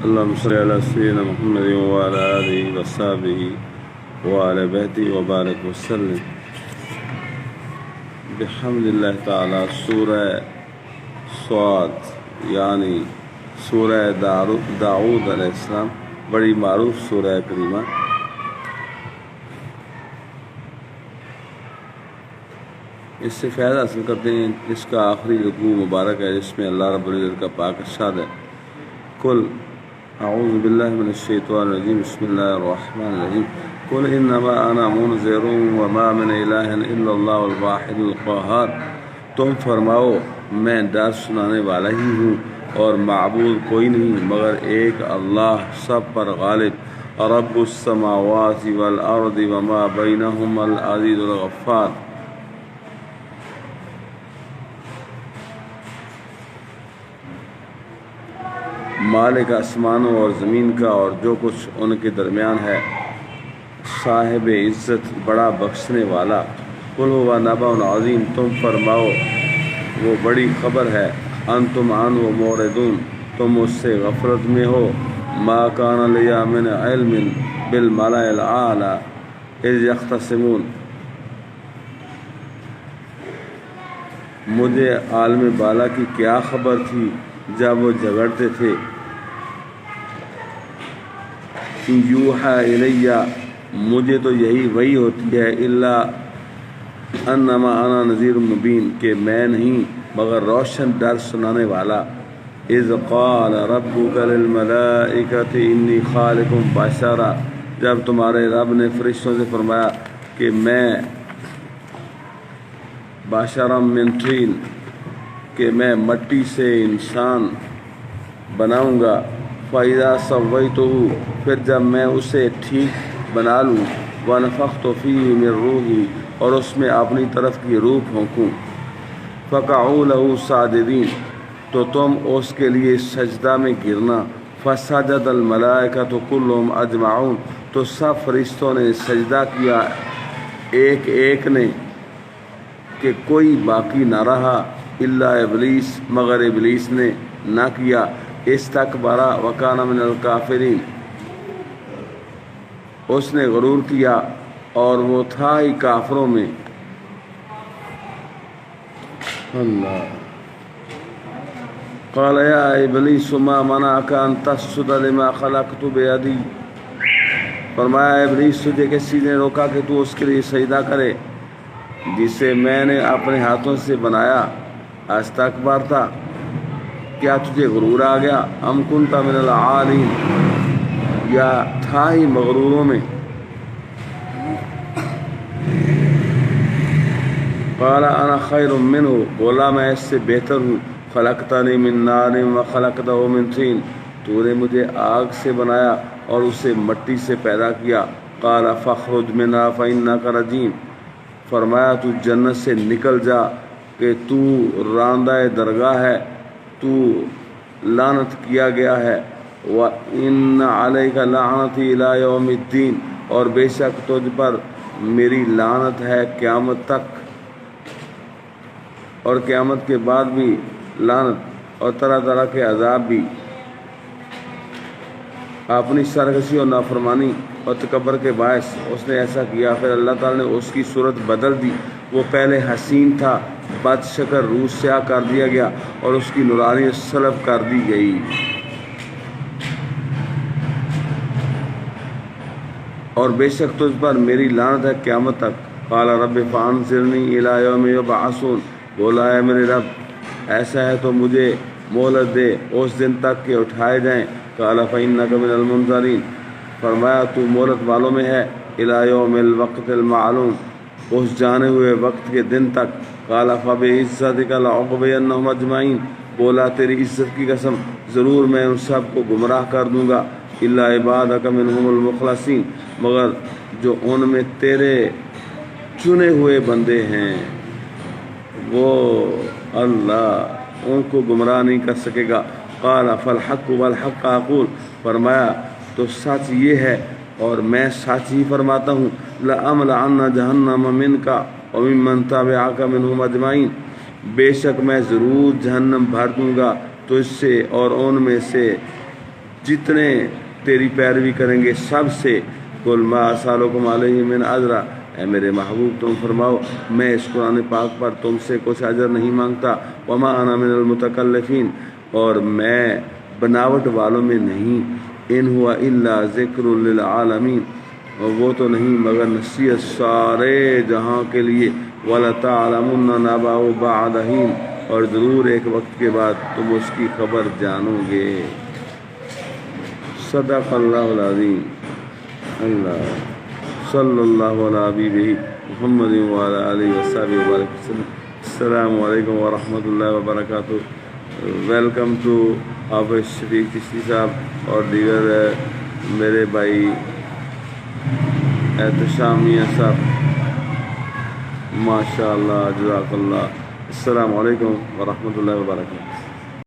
اللهم صل على سيدنا محمد وعلى آله وصحبه وعلى بيته وبارك وسلم. بحمد اللہ تعالی سورہ صاد یعنی سورہ داؤد علیہ السلام بڑی معروف سورہ کریمہ. اس سے فائدہ حاصل کرتے ہیں. اس کا آخری رکوع مبارک ہے جس میں اللہ رب العزت کا پاک ارشاد ہے قل اعوذ باللہ من الشیطان الرجیم بسم اللہ الرحمن الرحیم قل انما انا منذر وما من الہ الا اللہ الواحد القہار. تم فرماؤ میں ڈر سنانے والا ہی ہوں اور معبود کوئی نہیں مگر ایک اللہ سب پر غالب. رب السماوات والارض وما بینہما العزیز الغفار. مالک آسمانوں اور زمین کا اور جو کچھ ان کے درمیان ہے، صاحب عزت بڑا بخشنے والا. قل هو نبأ عظیم تم فرماؤ وہ بڑی خبر ہے. انتم عنہ موردون تم اس سے غفلت میں ہو. ما کان لی من علم بالملأ الاعلی اذ یختصمون. مجھے عالم بالا کی کیا خبر تھی جب وہ جھگڑتے تھے. یوحا الیہ مجھے تو یہی وحی ہوتی ہے الا انما انا نذیر مبین کہ میں نہیں مگر روشن ڈر سنانے والا. اذ قال ربک للملائکۃ انی خالق بشرا جب تمہارے رب نے فرشتوں سے فرمایا کہ میں بشرا من طین کہ میں مٹی سے انسان بناؤں گا. فَإِذَا سَوَّيْتُهُ پھر جب میں اسے ٹھیک بنا لوں. وَنَفَخْتُ فِيهِ مِن رُوحِي اور اس میں اپنی طرف کی روح پھونکوں. فَقَعُوا لَهُ سَاجِدِينَ تو تم اس کے لیے سجدہ میں گرنا. فَسَجَدَ الْمَلَائِكَةُ كُلُّهُمْ أَجْمَعُونَ تو سب فرشتوں نے سجدہ کیا ایک ایک نے کہ کوئی باقی نہ رہا الا ابلیس مگر ابلیس نے نہ کیا. استکبر وکان من الکافرین اس نے غرور کیا اور وہ تھا ہی کافروں میں. اللہ قال یا ابلیس ما منعک ان تسجد لما خلقت بیدی. فرمایا ابلیس تجھے کس چیز نے روکا کہ تو اس کے لیے سجدہ کرے جسے میں نے اپنے ہاتھوں سے بنایا. استکبر تھا کیا تجھے غرور آ گیا. ام کنت من العالین یا تھا ہی مغروروں میں. قال انا خیر منہ بولا میں اس سے بہتر ہوں. خلقتنی من نار وخلقتہ من طین تو نے مجھے آگ سے بنایا اور اسے مٹی سے پیدا کیا. قال فاخرج منها فانک رجیم فرمایا تو جنت سے نکل جا کہ تو راندہ درگاہ ہے تو لعنت کیا گیا ہے. وَإِنَّ عَلَيْكَ لَعْنَتِي إِلَى يَوْمِ الدِّينِ اور بے شک تجھ پر میری لعنت ہے قیامت تک اور قیامت کے بعد بھی لعنت اور طرح طرح کے عذاب بھی. اپنی سرکشی اور نافرمانی اور تکبر کے باعث اس نے ایسا کیا. پھر اللہ تعالی نے اس کی صورت بدل دی. وہ پہلے حسین تھا بد شکل روح سیاہ کر دیا گیا اور اس کی نورانیت سلب کر دی گئی. اور بے شک تجھ پر میری لعنت ہے قیامت تک. قال رب فانظرنی الی یوم یبعثون بولا ہے میرے رب ایسا ہے تو مجھے مہلت دے اس دن تک کہ اٹھائے جائیں. قال فإنک من المنظرین فرمایا تو مہلت والوں میں ہے. الی یوم الوقت المعلوم اس جانے ہوئے وقت کے دن تک. قال فبعزتک لأغوینہم اجمعین بولا تیری عزت کی قسم ضرور میں ان سب کو گمراہ کر دوں گا. الا عبادک منہم المخلصین مگر جو ان میں تیرے چنے ہوئے بندے ہیں وہ اللہ ان کو گمراہ نہیں کر سکے گا. قال فالحق والحق اقول فرمایا تو سچ یہ ہے اور میں سچ ہی فرماتا ہوں. لأملأن جہنم منک وممن تبعک منہم اجمعین بے شک میں ضرور جہنم بھر دوں گا تجھ سے اور ان میں سے جتنے تیری پیروی کریں گے سب سے قل ما اسالکم علیہ من اجر، اے میرے محبوب تم فرماؤ میں اس قرآن پاک پر تم سے کچھ اجر نہیں مانگتا، وما انا من المتکلفین، اور میں بناوٹ والوں میں نہیں، ان ہوا الا ذکر للعالمین، اور وہ تو نہیں مگر نصیحت سارے جہاں کے لیے، وَلَتَعْلَمُنَّ نَبَأَهُ بَعْدَ حِینٍ، اور ضرور ایک وقت کے بعد تم اس کی خبر جانو گے۔ صدق اللہ العظیم۔ اللہ صلی اللہ علیہ حبیبہ محمد وعلی آلہ وصحبہ وبارک وسلم۔ السلام علیکم ورحمۃ اللہ وبرکاتہ۔ ویلکم ٹو حافظ شفیق چشتی صاحب اور دیگر میرے بھائی احتشام میاں صاحب، ماشاء اللہ، جزاک اللہ۔ السلام علیکم ورحمۃ اللہ وبرکاتہ۔